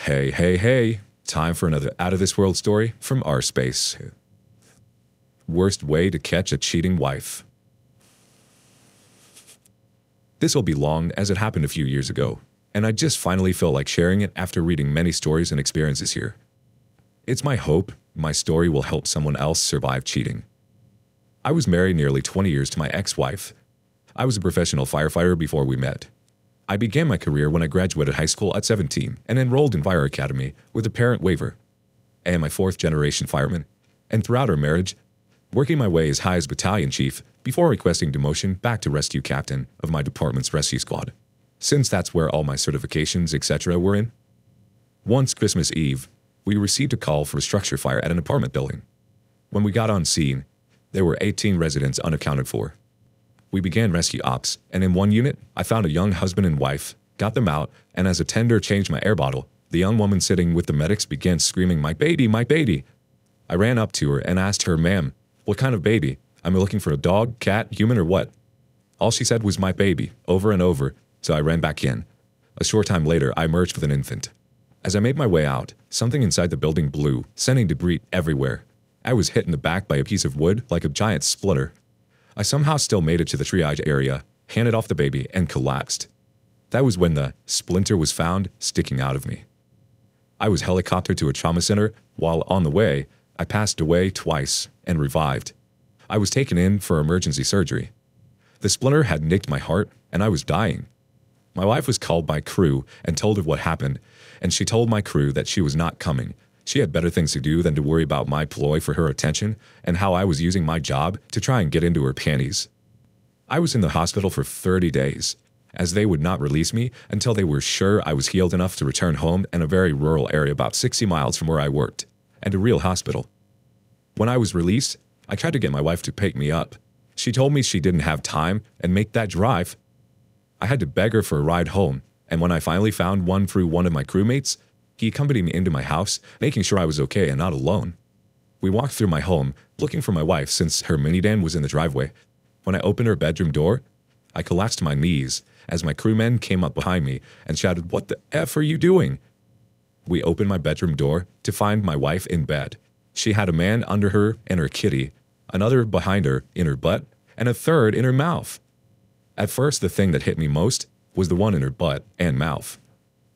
Hey, hey, hey. Time for another out of this world story from our space. Worst way to catch a cheating wife. This will be long as it happened a few years ago, and I just finally feel like sharing it after reading many stories and experiences here. It's my hope my story will help someone else survive cheating. I was married nearly 20 years to my ex-wife. I was a professional firefighter before we met. I began my career when I graduated high school at 17 and enrolled in Fire Academy with a parent waiver. I am a fourth-generation fireman, and throughout our marriage, working my way as high as battalion chief before requesting demotion back to rescue captain of my department's rescue squad, since that's where all my certifications, etc. were in. Once Christmas Eve, we received a call for a structure fire at an apartment building. When we got on scene, there were 18 residents unaccounted for. We began rescue ops, and in one unit, I found a young husband and wife, got them out, and as a tender changed my air bottle, the young woman sitting with the medics began screaming, "My baby, my baby!" I ran up to her and asked her, "Ma'am, what kind of baby? I'm looking for a dog, cat, human, or what?" All she said was, "My baby," over and over, so I ran back in. A short time later, I emerged with an infant. As I made my way out, something inside the building blew, sending debris everywhere. I was hit in the back by a piece of wood like a giant splitter. I somehow still made it to the triage area, handed off the baby, and collapsed. That was when the splinter was found sticking out of me. I was helicoptered to a trauma center. While on the way, I passed away twice and revived. I was taken in for emergency surgery. The splinter had nicked my heart, and I was dying. My wife was called by crew and told of what happened, and she told my crew that she was not coming. She had better things to do than to worry about my ploy for her attention and how I was using my job to try and get into her panties. I was in the hospital for 30 days, as they would not release me until they were sure I was healed enough to return home in a very rural area about 60 miles from where I worked, and a real hospital. When I was released, I tried to get my wife to pick me up. She told me she didn't have time and make that drive. I had to beg her for a ride home, and when I finally found one through one of my crewmates, he accompanied me into my house, making sure I was okay and not alone. We walked through my home, looking for my wife since her minivan was in the driveway. When I opened her bedroom door, I collapsed to my knees as my crewmen came up behind me and shouted, "What the F are you doing?" We opened my bedroom door to find my wife in bed. She had a man under her and her kitty, another behind her in her butt, and a third in her mouth. At first, the thing that hit me most was the one in her butt and mouth.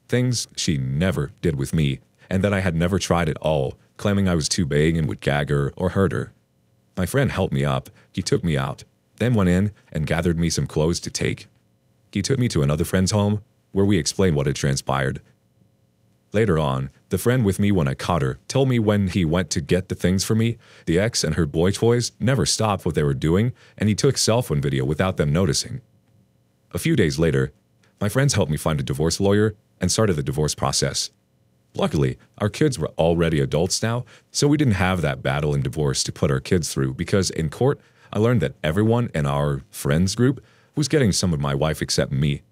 Things she never did with me, and that I had never tried at all, claiming I was too big and would gag her or hurt her. My friend helped me up. He took me out, then went in and gathered me some clothes to take. He took me to another friend's home, where we explained what had transpired. Later on, the friend with me when I caught her told me when he went to get the things for me, the ex and her boy toys never stopped what they were doing, and he took cell phone video without them noticing. A few days later, my friends helped me find a divorce lawyer and started the divorce process. Luckily, our kids were already adults now, so we didn't have that battle in divorce to put our kids through because in court, I learned that everyone in our friends group was getting some of my wife except me.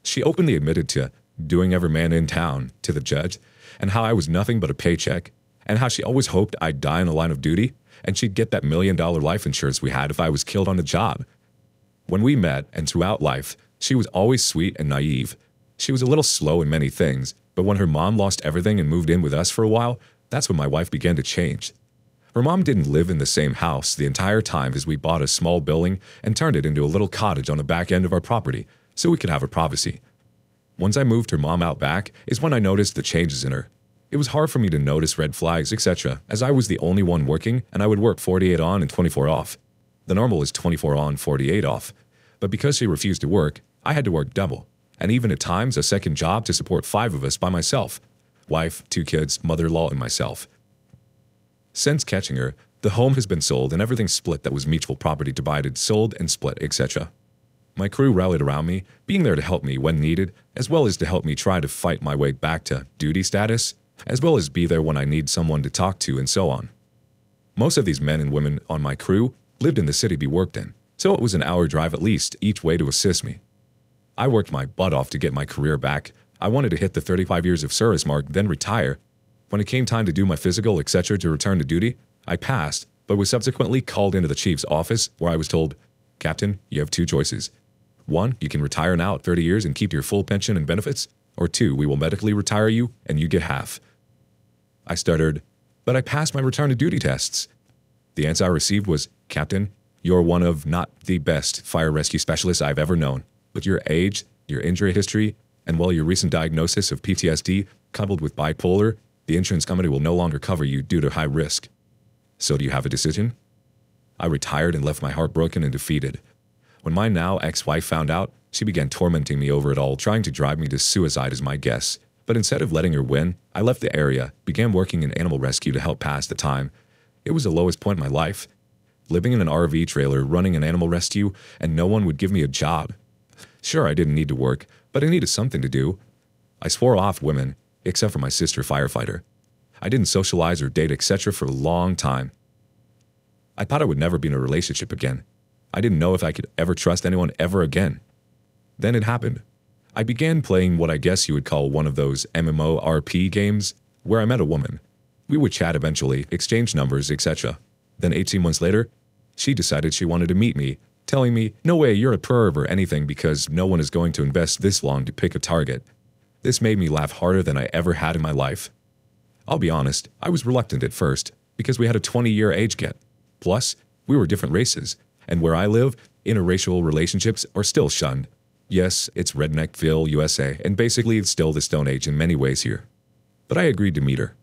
She openly admitted to doing every man in town to the judge and how I was nothing but a paycheck and how she always hoped I'd die in the line of duty and she'd get that $1 million life insurance we had if I was killed on the job. When we met and throughout life, she was always sweet and naive. She was a little slow in many things, but when her mom lost everything and moved in with us for a while, that's when my wife began to change. Her mom didn't live in the same house the entire time as we bought a small building and turned it into a little cottage on the back end of our property so we could have her privacy. Once I moved her mom out back is when I noticed the changes in her. It was hard for me to notice red flags, etc., as I was the only one working and I would work 48 on and 24 off. The normal is 24 on, 48 off. But because she refused to work, I had to work double, and even at times a second job to support 5 of us by myself. Wife, 2 kids, mother-in-law, and myself. Since catching her, the home has been sold and everything split that was mutual property divided, sold, and split, etc. My crew rallied around me, being there to help me when needed, as well as to help me try to fight my way back to duty status, as well as be there when I need someone to talk to and so on. Most of these men and women on my crew lived in the city we worked in, so it was an hour drive at least each way to assist me. I worked my butt off to get my career back. I wanted to hit the 35 years of service mark, then retire. When it came time to do my physical, etc. to return to duty, I passed, but was subsequently called into the chief's office where I was told, "Captain, you have 2 choices. 1, you can retire now at 30 years and keep your full pension and benefits, Or 2, we will medically retire you and you get half. I stuttered, but I passed my return to duty tests. The answer I received was, Captain, you're one of not the best fire rescue specialists I've ever known. But your age, your injury history, and your recent diagnosis of PTSD, coupled with bipolar, the insurance company will no longer cover you due to high risk. So do you have a decision? I retired and left my heart broken and defeated. When my now ex-wife found out, she began tormenting me over it all, trying to drive me to suicide as my guess. But instead of letting her win, I left the area, began working in animal rescue to help pass the time. It was the lowest point in my life. Living in an RV trailer, running an animal rescue, and no one would give me a job. Sure, I didn't need to work, but I needed something to do. I swore off women, except for my sister firefighter. I didn't socialize or date, etc. for a long time. I thought I would never be in a relationship again. I didn't know if I could ever trust anyone ever again. Then it happened. I began playing what I guess you would call one of those MMORP games, where I met a woman. We would chat eventually, exchange numbers, etc. Then 18 months later, she decided she wanted to meet me, telling me, no way, you're a perv or anything because no one is going to invest this long to pick a target. This made me laugh harder than I ever had in my life. I'll be honest, I was reluctant at first, because we had a 20-year age gap. Plus, we were different races, and where I live, interracial relationships are still shunned. Yes, it's Redneckville, USA, and basically it's still the Stone Age in many ways here. But I agreed to meet her.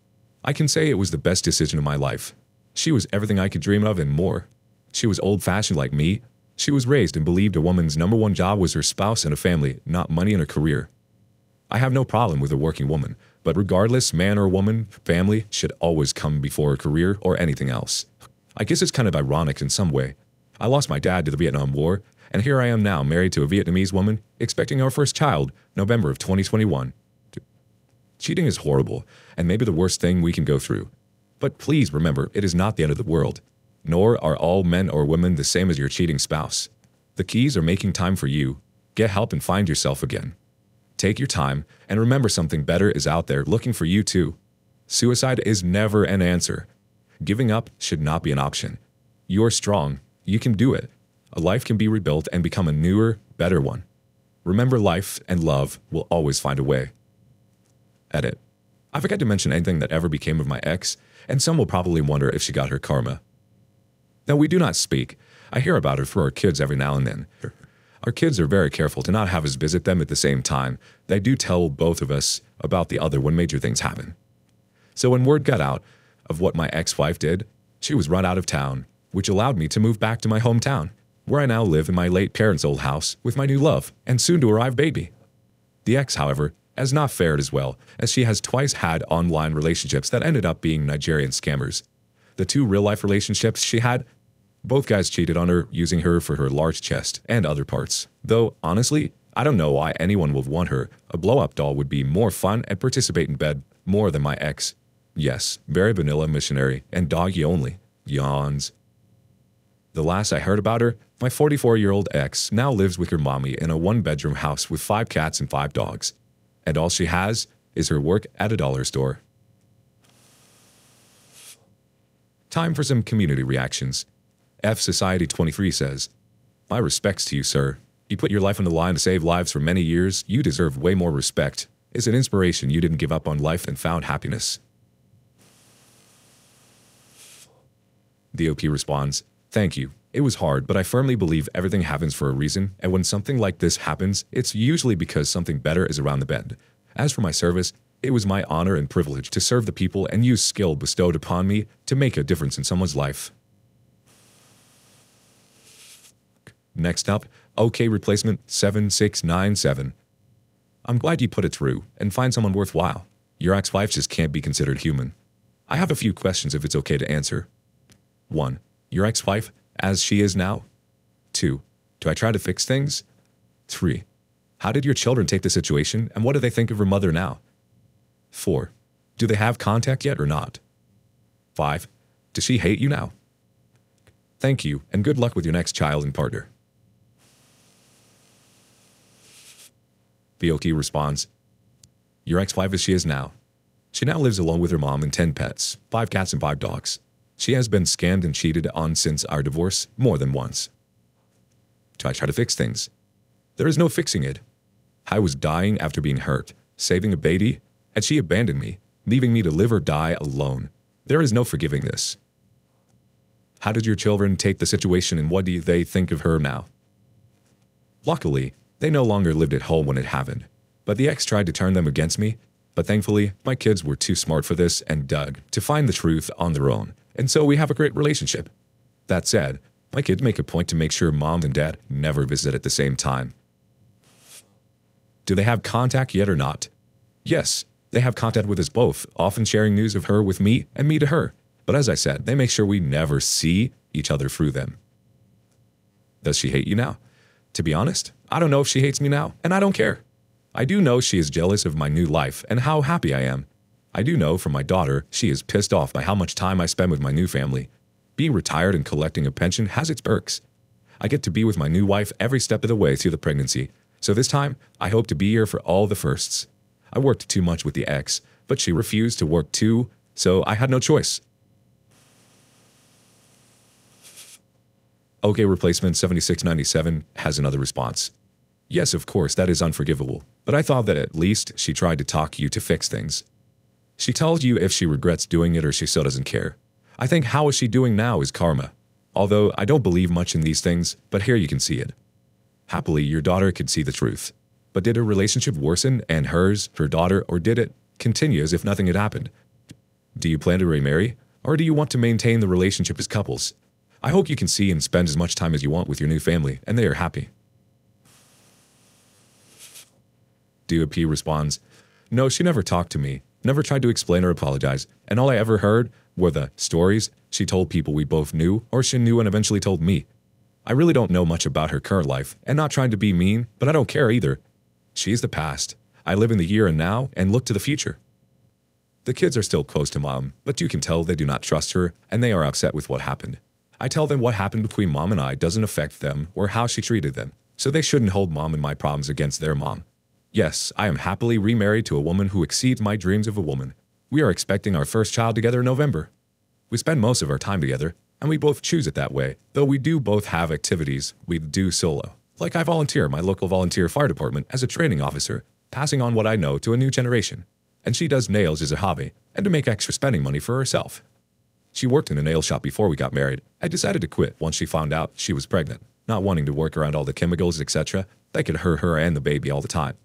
I can say it was the best decision of my life. She was everything I could dream of and more. She was old-fashioned like me. She was raised and believed a woman's #1 job was her spouse and a family, not money and a career. I have no problem with a working woman, but regardless, man or woman, family should always come before a career or anything else. I guess it's kind of ironic in some way. I lost my dad to the Vietnam War, and here I am now married to a Vietnamese woman, expecting our first child, November of 2021. Cheating is horrible, and maybe the worst thing we can go through. But please remember, it is not the end of the world. Nor are all men or women the same as your cheating spouse. The keys are making time for you. Get help and find yourself again. Take your time, and remember something better is out there looking for you too. Suicide is never an answer. Giving up should not be an option. You're strong. You can do it. A life can be rebuilt and become a newer, better one. Remember, life and love will always find a way. Edit. I forgot to mention anything that ever became of my ex, and some will probably wonder if she got her karma. Now, we do not speak. I hear about her through our kids every now and then. Our kids are very careful to not have us visit them at the same time. They do tell both of us about the other when major things happen. So when word got out of what my ex-wife did, she was run out of town, which allowed me to move back to my hometown, where I now live in my late parents' old house with my new love and soon-to-arrive baby. The ex, however, has not fared as well, as she has twice had online relationships that ended up being Nigerian scammers. The 2 real-life relationships she had, both guys cheated on her, using her for her large chest and other parts. Though, honestly, I don't know why anyone would want her. A blow-up doll would be more fun and participate in bed more than my ex. Yes, very vanilla missionary and doggy only. Yawns. The last I heard about her, my 44-year-old ex now lives with her mommy in a 1-bedroom house with 5 cats and 5 dogs. And all she has is her work at a dollar store. Time for some community reactions. F Society 23 says, "My respects to you, sir. You put your life on the line to save lives for many years. You deserve way more respect. It's an inspiration you didn't give up on life and found happiness." The OP responds, "Thank you. It was hard, but I firmly believe everything happens for a reason, and when something like this happens, it's usually because something better is around the bend. As for my service, it was my honor and privilege to serve the people and use skill bestowed upon me to make a difference in someone's life." Next up, OK Replacement 7697. "I'm glad you put it through and find someone worthwhile. Your ex-wife just can't be considered human. I have a few questions if it's okay to answer. 1. Your ex-wife, as she is now? 2. Do I try to fix things? 3. How did your children take the situation and what do they think of her mother now? 4. Do they have contact yet or not? 5. Does she hate you now? Thank you and good luck with your next child and partner." BOT responds, "Your ex-wife as she is now. She now lives alone with her mom and 10 pets, 5 cats and 5 dogs. She has been scammed and cheated on since our divorce more than once. Do I try to fix things? There is no fixing it. I was dying after being hurt. saving a baby, and she abandoned me, leaving me to live or die alone. There is no forgiving this. How did your children take the situation and what do they think of her now? Luckily, they no longer lived at home when it happened, but the ex tried to turn them against me. But thankfully, my kids were too smart for this and dug to find the truth on their own, and so we have a great relationship. That said, my kids make a point to make sure mom and dad never visit at the same time. Do they have contact yet or not? Yes, they have contact with us both, often sharing news of her with me and me to her. But as I said, they make sure we never see each other through them. Does she hate you now? To be honest, I don't know if she hates me now, and I don't care. I do know she is jealous of my new life and how happy I am. I do know from my daughter she is pissed off by how much time I spend with my new family. Being retired and collecting a pension has its perks. I get to be with my new wife every step of the way through the pregnancy, so this time I hope to be here for all the firsts. I worked too much with the ex, but she refused to work too, so I had no choice. OK Replacement 7697 has another response. Yes, of course, that is unforgivable, but I thought that at least she tried to talk you to fix things. She tells you if she regrets doing it or she still doesn't care. I think how is she doing now is karma. Although I don't believe much in these things, but here you can see it. Happily, your daughter could see the truth. But did her relationship worsen and hers, her daughter, or did it continue as if nothing had happened? Do you plan to remarry, or do you want to maintain the relationship as couples? I hope you can see and spend as much time as you want with your new family, and they are happy. DOP responds, no, she never talked to me, never tried to explain or apologize, and all I ever heard were the stories she told people we both knew or she knew and eventually told me. I really don't know much about her current life, and not trying to be mean, but I don't care either. She is the past. I live in the here and now and look to the future. The kids are still close to mom, but you can tell they do not trust her, and they are upset with what happened. I tell them what happened between mom and I doesn't affect them or how she treated them, so they shouldn't hold mom and my problems against their mom. Yes, I am happily remarried to a woman who exceeds my dreams of a woman. We are expecting our first child together in November. We spend most of our time together, and we both choose it that way, though we do both have activities we do solo. Like I volunteer at my local volunteer fire department as a training officer, passing on what I know to a new generation. And she does nails as a hobby, and to make extra spending money for herself. She worked in a nail shop before we got married. I decided to quit once she found out she was pregnant, not wanting to work around all the chemicals, etc. that could hurt her and the baby all the time.